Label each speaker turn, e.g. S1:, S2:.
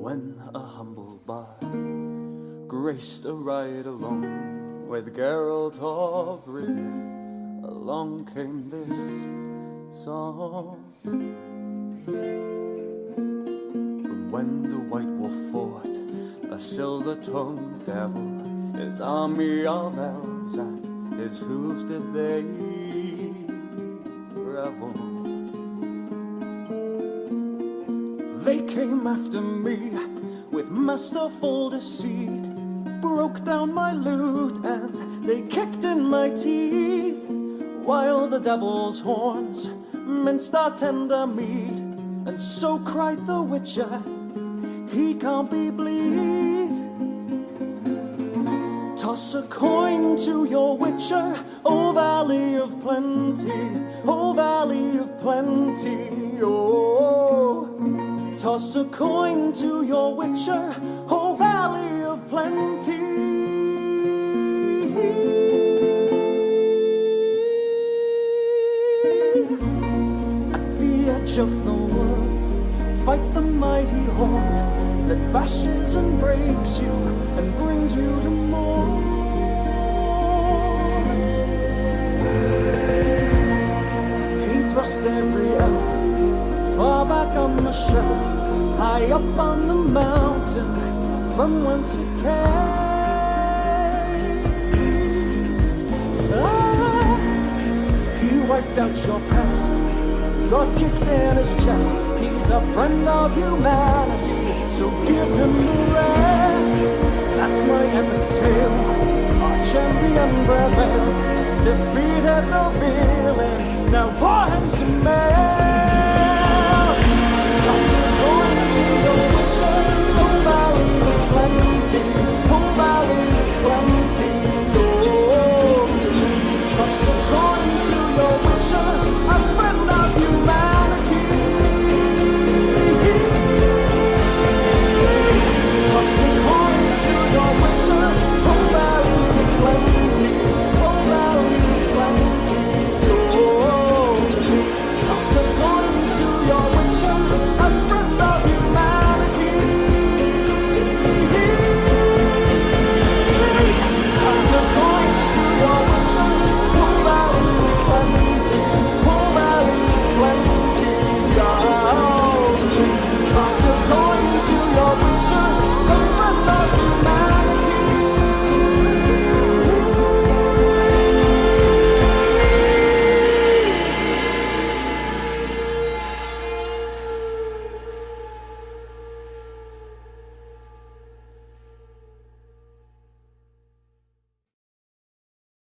S1: When a humble bard graced a ride along with Geralt of Rivia, along came this song. From when the White Wolf fought a silver-tongued devil, his army of elves at his hooves did they revel. They came after me with masterful deceit, broke down my lute and they kicked in my teeth, while the devil's horns minced our tender meat. And so cried the Witcher, he can't be bleed. Toss a coin to your Witcher, O Valley of Plenty, O Valley of Plenty, oh. Toss a coin to your Witcher, O Valley of Plenty. At the edge of the world, fight the mighty horde that bashes and breaks you and brings you to more. He thrust every elf far back on the shelf, high up on the mountain from whence it came. He wiped out your past, God kicked in his chest. He's a friend of humanity, so give him the rest. That's my epic tale. Our champion prevailed, defeated the villain. Now pour him some ale.